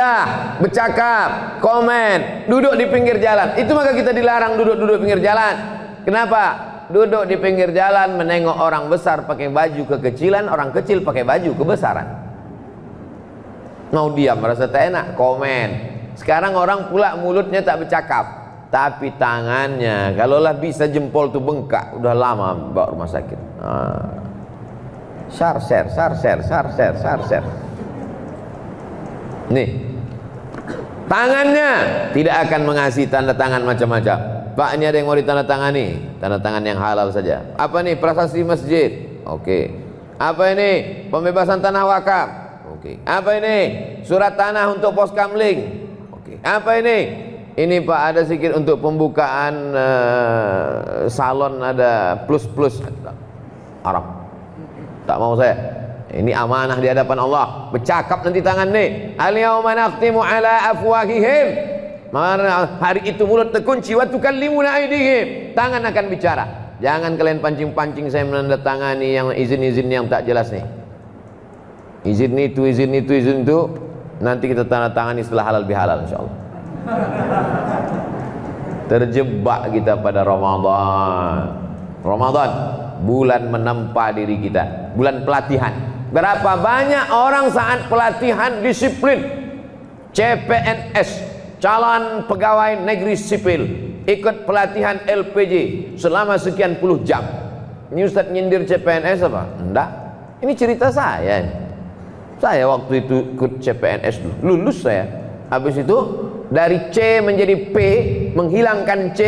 beribadah, bercakap, komen, duduk di pinggir jalan. Itu maka kita dilarang duduk-duduk pinggir jalan. Kenapa? Duduk di pinggir jalan menengok orang besar pakai baju kekecilan, orang kecil pakai baju kebesaran. Mau diam merasa tak enak, komen. Sekarang orang pula mulutnya tak bercakap, tapi tangannya, kalaulah bisa jempol tuh bengkak, udah lama bawa rumah sakit. Sarser. Nih, tangannya tidak akan mengasih tanda tangan macam-macam. Pak, ini ada yang mau ditandatangani, tanda tangan yang halal saja. Apa nih? Prasasti masjid. Oke. Apa ini? Pembebasan tanah wakaf. Oke. Apa ini? Surat tanah untuk pos kamling. Oke. Apa ini? Ini Pak, ada sedikit untuk pembukaan salon, ada plus-plus. Arab. Tak mau saya. Ini amanah di hadapan Allah. Bercakap nanti tangan nih. Al-yawma nakhtimu ala afwahihim. Hari itu mulut terkunci. Wa tukallimuna aydihim. Tangan akan bicara. Jangan kalian pancing-pancing saya menandatangani yang izin-izin yang tak jelas nih. Izin itu, izin itu, izin itu. Nanti kita tanda tangani setelah halal bihalal insyaallah. Terjebak kita pada Ramadan. Ramadan, bulan menempa diri kita, bulan pelatihan. Berapa banyak orang saat pelatihan disiplin CPNS, calon pegawai negeri sipil, ikut pelatihan LPJ selama sekian puluh jam. Ini Ustadz nyindir CPNS apa? Enggak, ini cerita saya. Saya waktu itu ikut CPNS dulu, lulus saya. Habis itu dari C menjadi P, menghilangkan C,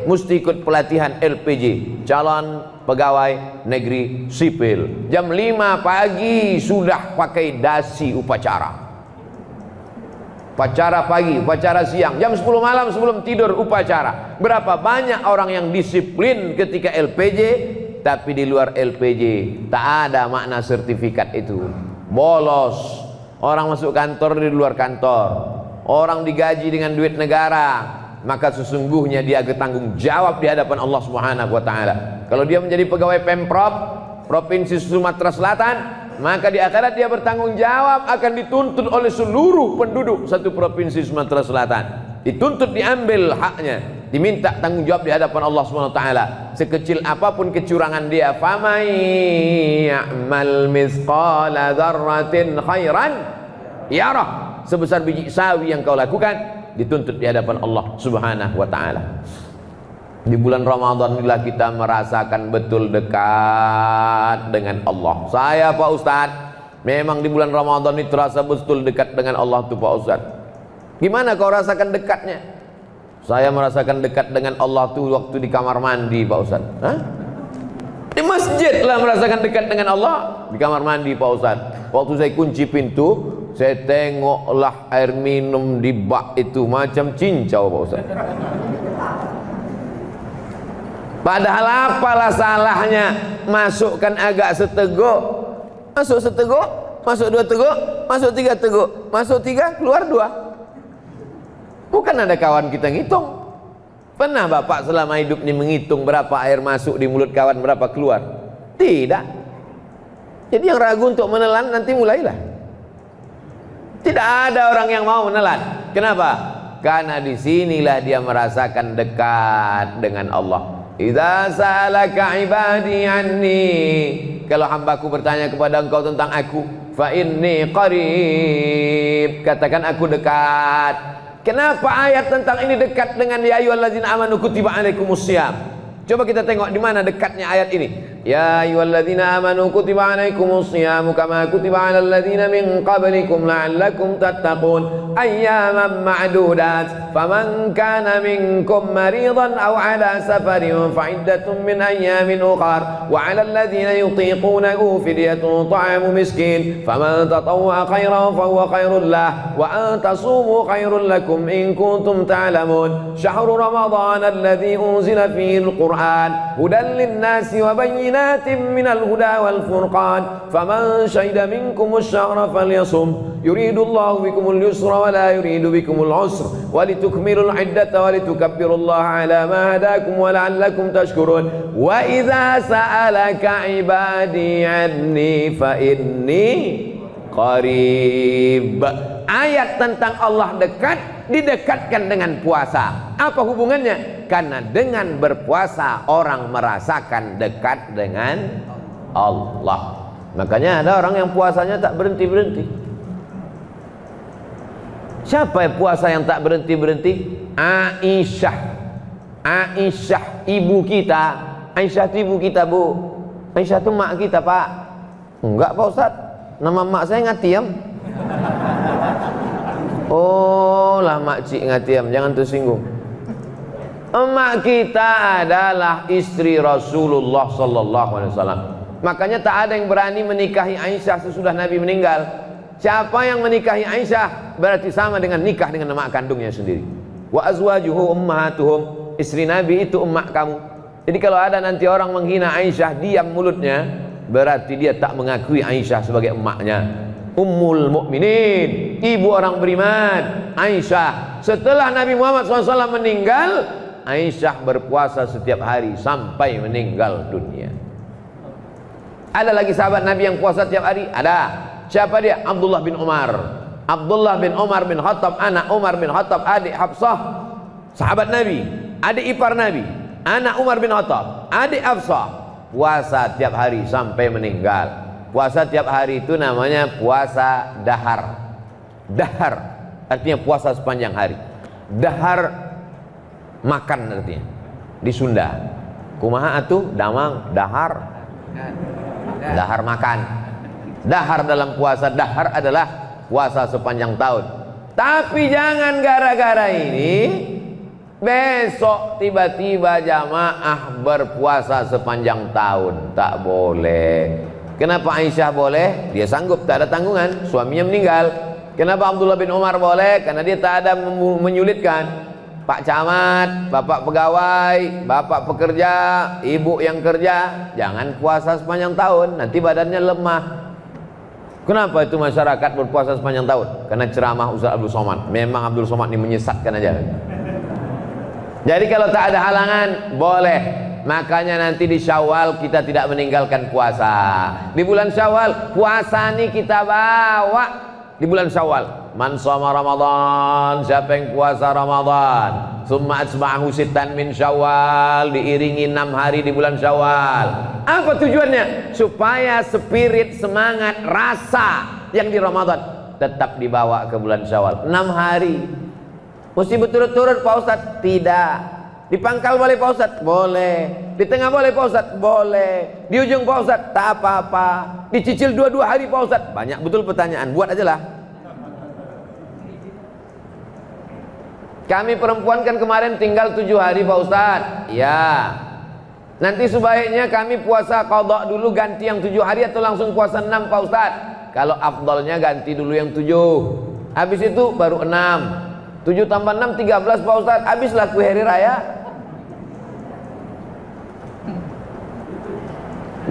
mesti ikut pelatihan LPJ, calon pegawai negeri sipil. Jam 5 pagi sudah pakai dasi upacara. Upacara pagi, upacara siang, jam 10 malam sebelum tidur upacara. Berapa banyak orang yang disiplin ketika LPJ, tapi di luar LPJ tak ada makna sertifikat itu. Bolos. Orang masuk kantor di luar kantor. Orang digaji dengan duit negara, maka sesungguhnya dia bertanggung jawab di hadapan Allah Subhanahu wa taala. Kalau dia menjadi pegawai Pemprov Provinsi Sumatera Selatan, maka di akhirat dia bertanggung jawab, akan dituntut oleh seluruh penduduk satu provinsi Sumatera Selatan. Dituntut, diambil haknya, diminta tanggung jawab di hadapan Allah Subhanahu wa taala. Sekecil apapun kecurangan dia, faman ya'mal mithqala dzarratin khairan yarah. Sebesar biji sawi yang kau lakukan, dituntut di hadapan Allah Subhanahu wa taala. Di bulan Ramadan inilah kita merasakan betul dekat dengan Allah. Saya Pak Ustadz, memang di bulan Ramadan ini terasa betul dekat dengan Allah tuh Pak Ustadz. Gimana kau rasakan dekatnya? Saya merasakan dekat dengan Allah tuh waktu di kamar mandi Pak Ustadz. Hah? Di masjid lah merasakan dekat dengan Allah. Di kamar mandi Pak Ustadz, waktu saya kunci pintu, saya tengoklah air minum di bak itu macam cincau Pak Ustaz. Padahal apalah salahnya masukkan agak seteguk, masuk seteguk, masuk 2 teguk, masuk 3 teguk, masuk 3, keluar 2. Bukan ada kawan kita ngitung. Pernah Bapak selama hidup ini menghitung berapa air masuk di mulut kawan, berapa keluar? Tidak. Jadi yang ragu untuk menelan nanti mulailah. Tidak ada orang yang mau menelan. Kenapa? Karena disinilah dia merasakan dekat dengan Allah. Idza sa'alaka ibadi anni, kalau hambaku bertanya kepada engkau tentang aku, fa inni qarib, katakan aku dekat. Kenapa ayat tentang ini dekat dengan ya ayyuhalladzina amanu kutiba alaikumusiyam? Coba kita tengok di mana dekatnya ayat ini. Ya ayyuhalladzina amanu kutiba alaikumusyiyamu kama kutiba alal ladzina min qablikum la'allakum tattaqun ayyaman ma'dudat faman kana minkum maridan aw ala safarin fa'iddatun min ayyamin ukhar wa 'alal ladzina yutiqunahu fidyatun ta'amu miskin faman tatawwa khairan fa huwa khairul lah wa an tasumu khairul lakum in kuntum ta'lamun syahrul ramadhan alladzi unzila fihi al-Qur'an hudan lin-nasi wa bayyinatin minal huda wal furqan faman syahida minkumus syahra falyasum yuridullahu bikumul yusra wa la yuridu bikumul usra wa litukmilul iddata wa litukabbirullaha ala ma hadakum wa la'allakum tashkurun wa idza sa'alaka ibadi anni fa inni qarib. ayat tentang Allah dekat didekatkan dengan puasa. Apa hubungannya? Karena dengan berpuasa orang merasakan dekat dengan Allah. Makanya ada orang yang puasanya tak berhenti-berhenti. Siapa yang puasa yang tak berhenti-berhenti? Aisyah. Aisyah ibu kita. Aisyah itu ibu kita, Bu. Aisyah itu mak kita, Pak. Enggak, Pak Ustaz. Nama mak saya Ngatiem. Oh lah makcik Ngatiem, jangan tersinggung. Emak kita adalah istri Rasulullah sallallahu alaihi wasallam. Makanya tak ada yang berani menikahi Aisyah sesudah Nabi meninggal. Siapa yang menikahi Aisyah berarti sama dengan nikah dengan emak kandungnya sendiri. Wa azwajuhu ummahatuhum, istri Nabi itu emak kamu. Jadi kalau ada nanti orang menghina Aisyah, diam mulutnya, berarti dia tak mengakui Aisyah sebagai emaknya. Ummul Mukminin, ibu orang beriman, Aisyah. Setelah Nabi Muhammad SAW meninggal, Aisyah berpuasa setiap hari sampai meninggal dunia. Ada lagi sahabat Nabi yang puasa setiap hari? Ada. Siapa dia? Abdullah bin Umar. Abdullah bin Umar bin Khattab, anak Umar bin Khattab, adik Hafsah, sahabat Nabi, adik ipar Nabi, anak Umar bin Khattab, adik Hafsah, puasa tiap hari sampai meninggal. Puasa tiap hari itu namanya puasa dahar. Dahar artinya puasa sepanjang hari. Dahar makan artinya di Sunda. Kumaha atuh damang dahar. Dahar makan. Dahar dalam puasa, dahar adalah puasa sepanjang tahun. Tapi jangan gara-gara ini besok tiba-tiba jamaah berpuasa sepanjang tahun. Tak boleh. Kenapa Aisyah boleh? Dia sanggup, tak ada tanggungan, suaminya meninggal. Kenapa Abdullah bin Umar boleh? Karena dia tak ada menyulitkan. Pak Camat, bapak pegawai, bapak pekerja, ibu yang kerja, jangan puasa sepanjang tahun, nanti badannya lemah. Kenapa itu masyarakat berpuasa sepanjang tahun? Karena ceramah Ustaz Abdul Somad. Memang Abdul Somad ini menyesatkan aja. Jadi kalau tak ada halangan, boleh. Makanya nanti di Syawal kita tidak meninggalkan puasa. Di bulan Syawal puasa nih kita bawa di bulan Syawal. Man shoma Ramadan, siapa yang puasa Ramadan, summa atsba'ahu sittan min Syawal, diiringi 6 hari di bulan Syawal. Apa tujuannya? Supaya spirit, semangat, rasa yang di Ramadan tetap dibawa ke bulan Syawal. 6 hari. Mesti berturut-turut Pak Ustadz? Tidak. Di pangkal boleh Pak Ustadz? Boleh. Di tengah boleh Pak Ustadz? Boleh. Di ujung Pak Ustadz? Tak apa-apa. Dicicil 2-2 hari Pak Ustadz? Banyak betul pertanyaan, buat aja lah. Kami perempuan kan kemarin tinggal 7 hari Pak Ustadz. Ya. Nanti sebaiknya kami puasa qadha dulu, ganti yang 7 hari atau langsung puasa 6 Pak Ustadz? Kalau afdalnya ganti dulu yang 7. Habis itu baru 6. 7 tambah 6 13 Pak Ustadz. Habislah kue hari raya.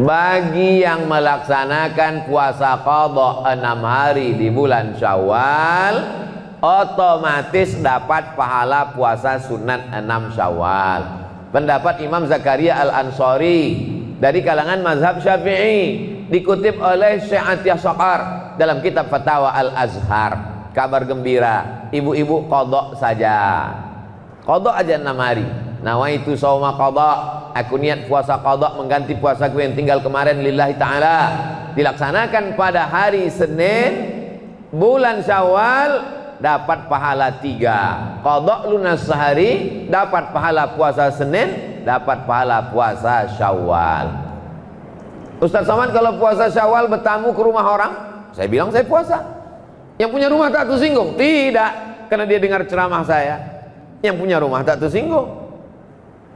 Bagi yang melaksanakan puasa qadha 6 hari di bulan Syawal, otomatis dapat pahala puasa sunat 6 Syawal. Pendapat Imam Zakaria Al-Ansari dari kalangan mazhab Syafi'i, dikutip oleh Syekh Atiyah Saqar dalam kitab Fatawa Al-Azhar. Kabar gembira, ibu-ibu qadha saja. Qadha aja 6 hari. Nawaitu shauma qadha, aku niat puasa qadha mengganti puasaku yang tinggal kemarin lillahi ta'ala. Dilaksanakan pada hari Senin bulan Syawal, dapat pahala 3. Qadha lunas sehari, dapat pahala puasa Senin, dapat pahala puasa Syawal. Ustaz Somad, kalau puasa Syawal bertamu ke rumah orang, saya bilang saya puasa. Yang punya rumah tak tersinggung? Tidak, karena dia dengar ceramah saya. Yang punya rumah tak tersinggung.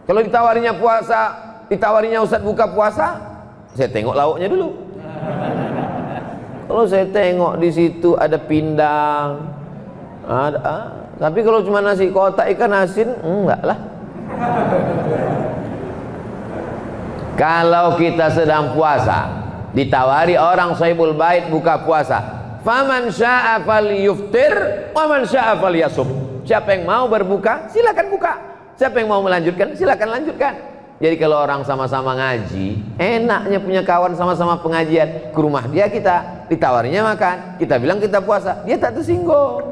Kalau ditawarinya puasa, ditawarinya Ustaz buka puasa, saya tengok lauknya dulu. Kalau saya tengok di situ ada pindang, tapi kalau cuma nasi kotak ikan asin, enggak lah. Kalau kita sedang puasa, ditawari orang sahibul bait buka puasa, faman syaa falyuftir wa man syaa falyasum. Siapa yang mau berbuka, silakan buka. Siapa yang mau melanjutkan, silakan lanjutkan. Jadi kalau orang sama-sama ngaji, enaknya punya kawan sama-sama pengajian, ke rumah dia kita, ditawarinya makan. Kita bilang kita puasa, dia tak tersinggung.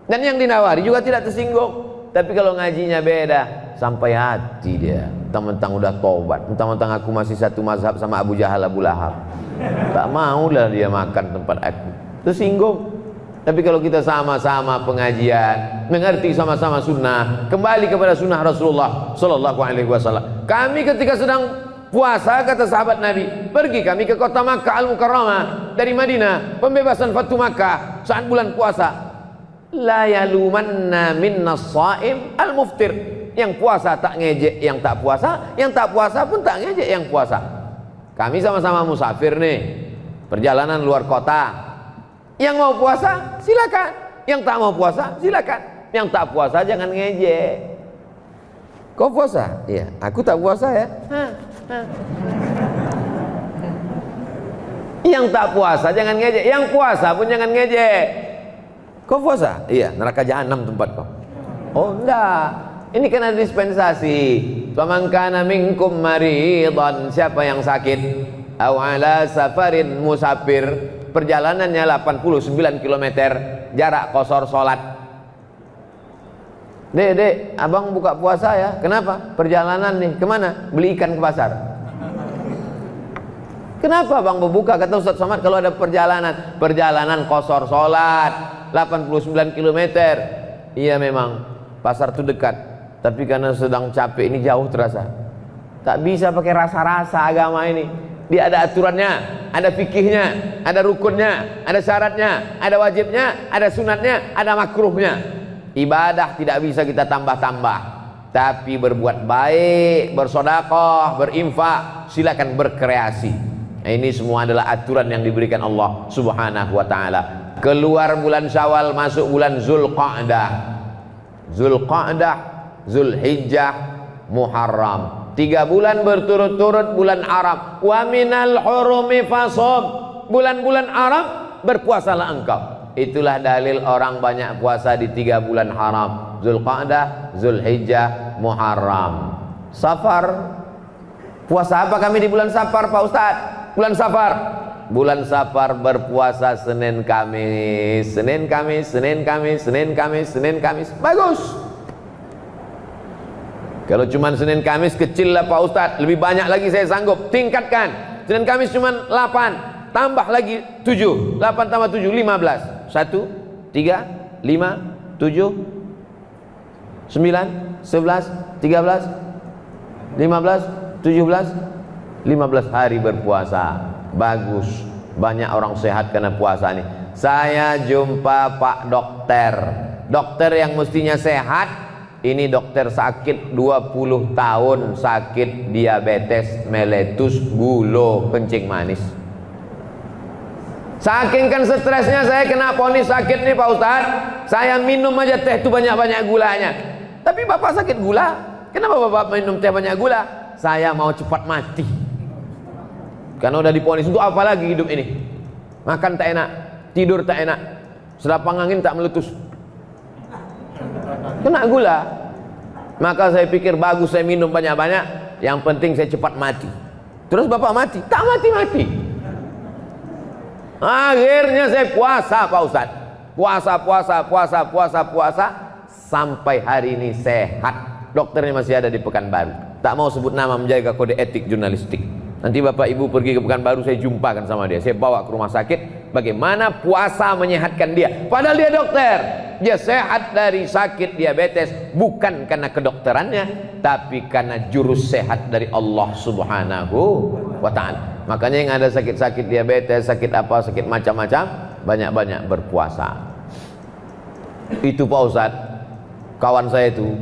Dan yang dinawari juga tidak tersinggung. Tapi kalau ngajinya beda, sampai hati dia. Mentang-mentang udah tobat, mentang-mentang aku masih satu mazhab sama Abu Jahal, Abu Lahab, tak maulah dia makan tempat aku. Tersinggung. Tapi kalau kita sama-sama pengajian, mengerti sama-sama sunnah, kembali kepada sunnah Rasulullah Sallallahu Alaihi Wasallam. Kami ketika sedang puasa, kata sahabat Nabi, pergi kami ke kota Makkah Al-Mukarramah dari Madinah, pembebasan Fatu Makkah saat bulan puasa. La yalumanna minna shaim al-muftir. Yang puasa tak ngejek yang tak puasa, yang tak puasa pun tak ngejek yang puasa. Kami sama-sama musafir nih, perjalanan luar kota. Yang mau puasa silakan, yang tak mau puasa silakan, yang tak puasa jangan ngejek. Kau puasa? Iya, aku tak puasa ya. Yang tak puasa jangan ngejek, yang puasa pun jangan ngejek. Kau puasa? Iya, neraka jahanam tempat kau. Oh enggak, ini kan ada dispensasi. Faman kana minkum maridan, siapa yang sakit, aw ala safarin, musafir, perjalanannya 89 km, jarak qasar salat. Dek, abang buka puasa ya. Kenapa? Perjalanan nih, kemana? Beli ikan ke pasar. Kenapa bang berbuka? Kata Ustaz Somad, kalau ada perjalanan qasar salat 89 km. Iya memang, pasar itu dekat, tapi karena sedang capek ini jauh terasa. Tak bisa pakai rasa-rasa agama ini. Dia ada aturannya, ada fikihnya, ada rukunnya, ada syaratnya, ada wajibnya, ada sunatnya, ada makruhnya. Ibadah tidak bisa kita tambah-tambah, tapi berbuat baik, bersedekah, berinfak, silakan berkreasi. Nah, ini semua adalah aturan yang diberikan Allah Subhanahu wa taala. Keluar bulan Syawal, masuk bulan Zulqa'dah. Zulqa'dah, Zulhijjah, Muharram. 3 bulan berturut-turut bulan Arab. Wa minal hurumi fasum. Bulan-bulan Arab berpuasalah engkau. Itulah dalil orang banyak puasa di 3 bulan haram. Zulqa'dah, Zulhijjah, Muharram. Safar. Puasa apa kami di bulan Safar Pak Ustaz? Bulan Safar. Bulan Safar berpuasa Senin Kamis. Senin Kamis, Senin Kamis, Senin Kamis, Senin Kamis. Bagus. Kalau cuma Senin Kamis kecil lah Pak Ustadz, lebih banyak lagi saya sanggup. Tingkatkan. Senin Kamis cuma 8, tambah lagi 7. 8 tambah 7, 15. 1, 3, 5, 7, 9, 11, 13, 15, 17, 15 hari berpuasa. Bagus. Banyak orang sehat karena puasa nih. Saya jumpa Pak dokter. Dokter yang mestinya sehat, ini dokter sakit 20 tahun, sakit diabetes mellitus, gula, kencing manis. Saking kan stresnya saya kena vonis sakit nih Pak Ustadz, saya minum aja teh itu banyak-banyak gulanya. Tapi Bapak sakit gula, kenapa Bapak minum teh banyak gula? Saya mau cepat mati. Karena udah divonis, untuk apa lagi hidup ini? Makan tak enak, tidur tak enak, selapang angin tak meletus, kena gula. Maka saya pikir bagus saya minum banyak-banyak, yang penting saya cepat mati. Terus Bapak mati? Tak mati-mati. Akhirnya saya puasa Pak Ustadz. Puasa sampai hari ini sehat. Dokternya masih ada di Pekanbaru. Tak mau sebut nama, menjaga kode etik jurnalistik. Nanti Bapak Ibu pergi ke Pekanbaru, saya jumpakan sama dia. Saya bawa ke rumah sakit, bagaimana puasa menyehatkan dia. Padahal dia dokter. Dia sehat dari sakit diabetes, bukan karena kedokterannya, tapi karena jurus sehat dari Allah Subhanahu wa ta'ala. Makanya yang ada sakit-sakit diabetes, sakit apa, sakit macam-macam, banyak-banyak berpuasa. Itu Pak Ustadz, kawan saya itu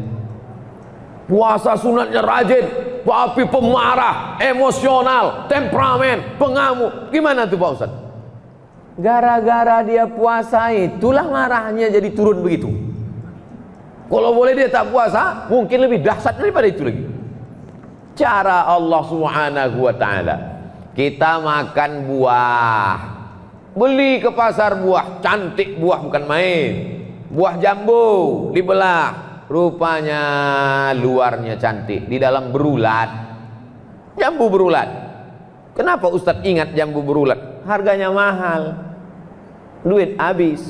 puasa sunatnya rajin, tapi pemarah, emosional, temperamen, pengamuk. Gimana tuh Pak Ustadz? Gara-gara dia puasa itulah marahnya jadi turun begitu. Kalau boleh dia tak puasa, mungkin lebih dahsyat daripada itu lagi. Cara Allah Subhanahu wa ta'ala, kita makan buah, beli ke pasar buah, cantik buah bukan main. Buah jambu dibelah, rupanya luarnya cantik, di dalam berulat. Jambu berulat. Kenapa Ustadz ingat jambu berulat? harganya mahal, duit habis,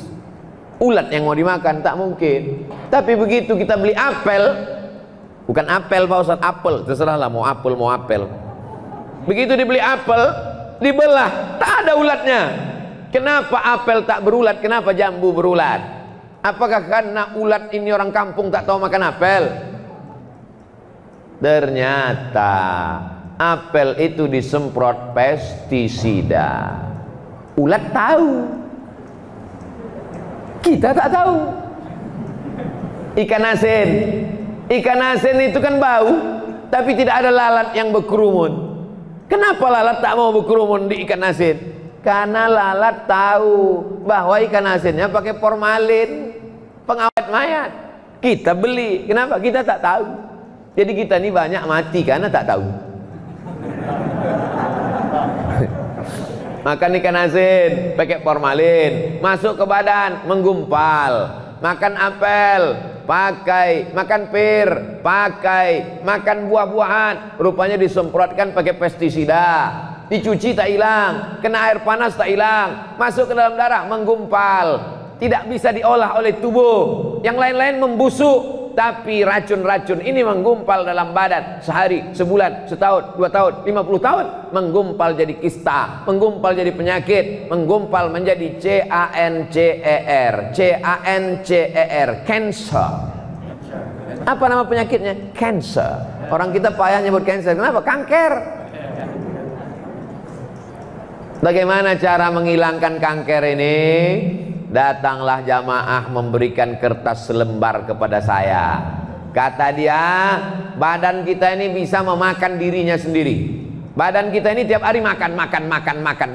ulat yang mau dimakan tak mungkin. Tapi begitu kita beli apel, bukan apel Pak Ustadz, apel, terserahlah mau apel mau apel. Begitu dibeli apel, dibelah, tak ada ulatnya. Kenapa apel tak berulat, kenapa jambu berulat? Apakah karena ulat ini orang kampung tak tahu makan apel? Ternyata apel itu disemprot pestisida. Ulat tahu, kita tak tahu. Ikan asin itu kan bau, tapi tidak ada lalat yang berkerumun. Kenapa lalat tak mau berkerumun di ikan asin? Karena lalat tahu bahwa ikan asinnya pakai formalin, pengawet mayat. Kita beli, kenapa? Kita tak tahu. Jadi kita ini banyak mati karena tak tahu. Makan ikan asin pakai formalin, masuk ke badan menggumpal. Makan apel pakai, makan pir pakai, makan buah-buahan rupanya disemprotkan pakai pestisida. Dicuci tak hilang, kena air panas tak hilang, masuk ke dalam darah menggumpal, tidak bisa diolah oleh tubuh. Yang lain-lain membusuk, tapi racun-racun ini menggumpal dalam badan sehari, sebulan, setahun, 2 tahun, 50 tahun, menggumpal jadi kista, menggumpal jadi penyakit, menggumpal menjadi cancer, cancer. Apa nama penyakitnya? Cancer. Orang kita payah nyebut cancer, kenapa? Kanker. Bagaimana cara menghilangkan kanker ini? Datanglah jamaah memberikan kertas selembar kepada saya. Kata dia, badan kita ini bisa memakan dirinya sendiri. Badan kita ini tiap hari makan.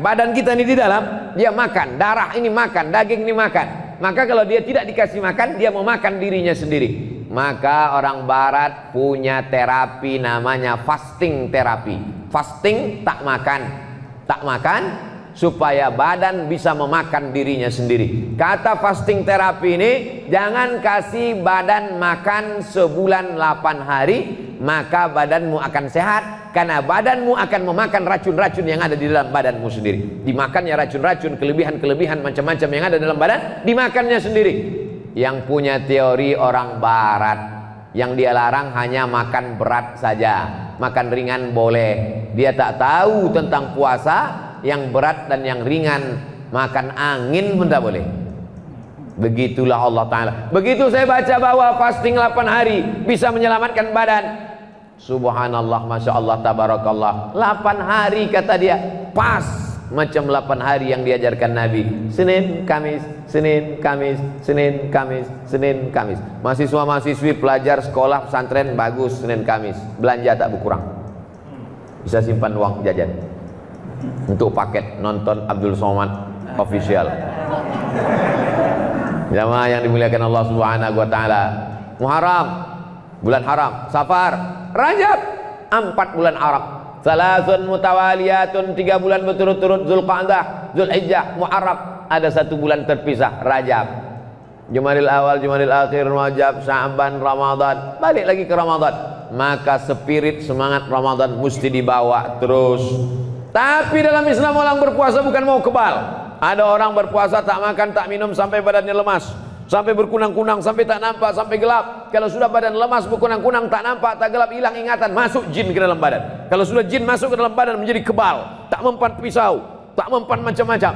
Badan kita ini di dalam, dia makan. Darah ini makan, daging ini makan. Maka kalau dia tidak dikasih makan, dia mau makan dirinya sendiri. Maka orang barat punya terapi namanya fasting terapi. Fasting, tak makan supaya badan bisa memakan dirinya sendiri. Kata fasting terapi ini, jangan kasih badan makan sebulan 8 hari, maka badanmu akan sehat, karena badanmu akan memakan racun-racun yang ada di dalam badanmu sendiri. Dimakannya racun-racun, kelebihan-kelebihan macam-macam yang ada dalam badan, dimakannya sendiri. Yang punya teori orang barat, yang dia larang hanya makan berat saja, makan ringan boleh. Dia tak tahu tentang puasa, yang berat dan yang ringan, makan angin pun tak boleh. Begitulah Allah Ta'ala. Begitu saya baca bahwa fasting 8 hari bisa menyelamatkan badan, subhanallah, masya Allah, tabarakallah. 8 hari kata dia, pas macam 8 hari yang diajarkan Nabi. Senin, Kamis, Senin, Kamis, Senin, Kamis, Senin, Kamis. Mahasiswa-mahasiswi, pelajar sekolah pesantren bagus, Senin, Kamis. Belanja tak berkurang, bisa simpan uang jajan untuk paket nonton Abdul Somad official. Jamaah yang dimuliakan Allah Subhanahu wa taala. Muharram, bulan haram. Safar, Rajab, 4 bulan Arab. Salasun mutawaliyatun, 3 bulan berturut-turut. Zulqa'dah, Zulhijjah, Muharram, ada 1 bulan terpisah, Rajab. Jumadil awal, Jumadil akhir, Rajab, Sya'ban, Ramadan, balik lagi ke Ramadan. Maka spirit semangat Ramadan mesti dibawa terus. Tapi dalam Islam orang berpuasa bukan mau kebal. Ada orang berpuasa tak makan tak minum sampai badannya lemas, sampai berkunang-kunang, sampai tak nampak, sampai gelap. Kalau sudah badan lemas, berkunang-kunang, tak nampak, tak gelap, hilang ingatan, masuk jin ke dalam badan. Kalau sudah jin masuk ke dalam badan menjadi kebal, tak mempan pisau, tak mempan macam-macam.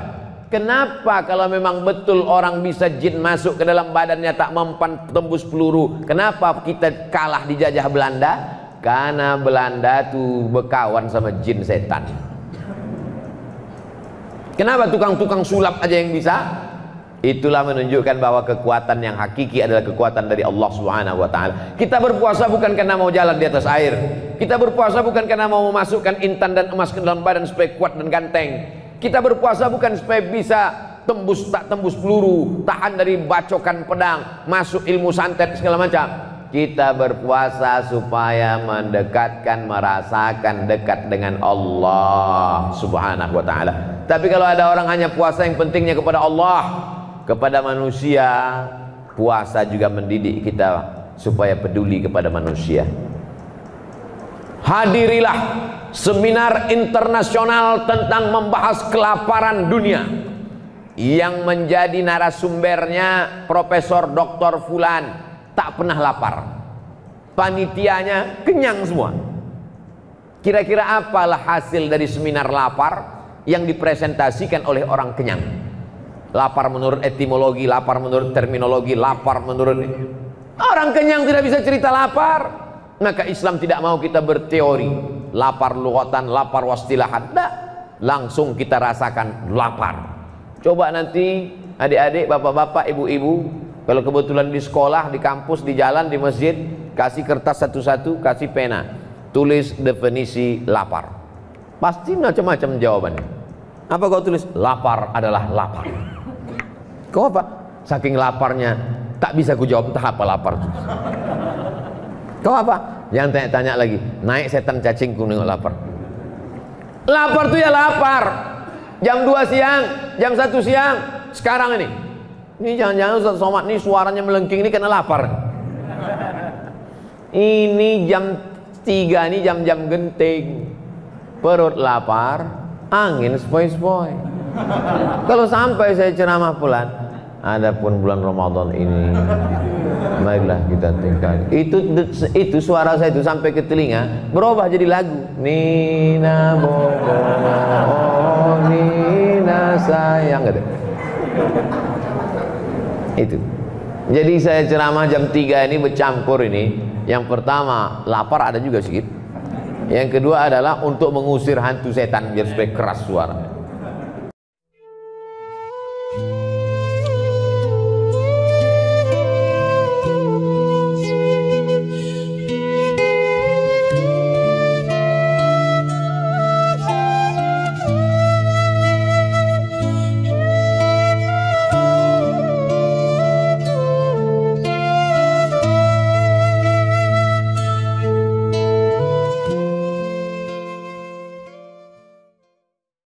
Kenapa kalau memang betul orang bisa jin masuk ke dalam badannya tak mempan tembus peluru? Kenapa kita kalah dijajah Belanda? Karena Belanda tuh berkawan sama jin setan. Kenapa tukang-tukang sulap aja yang bisa? Itulah menunjukkan bahwa kekuatan yang hakiki adalah kekuatan dari Allah Subhanahu wa taala. Kita berpuasa bukan karena mau jalan di atas air. Kita berpuasa bukan karena mau memasukkan intan dan emas ke dalam badan supaya kuat dan ganteng. Kita berpuasa bukan supaya bisa tak tembus peluru, tahan dari bacokan pedang, masuk ilmu santet segala macam. Kita berpuasa supaya mendekatkan, merasakan dekat dengan Allah Subhanahu wa taala. Tapi kalau ada orang hanya puasa yang pentingnya kepada Allah, kepada manusia, puasa juga mendidik kita supaya peduli kepada manusia. hadirilah seminar internasional tentang membahas kelaparan dunia yang menjadi narasumbernya Profesor Dr. Fulan. Tak pernah lapar, panitianya kenyang semua. Kira-kira apalah hasil dari seminar lapar yang dipresentasikan oleh orang kenyang? Lapar menurut etimologi, lapar menurut terminologi, lapar menurut orang kenyang tidak bisa cerita lapar. Maka Islam tidak mau kita berteori lapar lughatan, lapar wastilahan. Tidak, langsung kita rasakan lapar. Coba nanti adik-adik, bapak-bapak, ibu-ibu, kalau kebetulan di sekolah, di kampus, di jalan, di masjid, kasih kertas satu-satu, kasih pena, tulis definisi lapar. Pasti macam-macam jawabannya. Apa kau tulis? Lapar adalah lapar. Kau apa? Saking laparnya tak bisa ku jawab entah apa lapar. Kau apa? Yang tanya-tanya lagi, naik setan cacingku nengok lapar. Lapar tuh ya lapar. Jam 2 siang, jam 1 siang, sekarang ini. Ini jangan-jangan Ustaz Somad ini suaranya melengking ini karena lapar. Ini jam 3 ini jam-jam genting. Perut lapar, angin sepoi-sepoi. Kalau sampai saya ceramah pulang, adapun bulan Ramadan ini, marilah kita tinggal. Itu suara saya itu sampai ke telinga berubah jadi lagu. Nina bobo, oh Nina sayang, gitu. Itu. Jadi saya ceramah jam 3 ini bercampur ini. Yang pertama lapar ada juga sedikit. Yang kedua adalah untuk mengusir hantu setan biar supaya keras suara.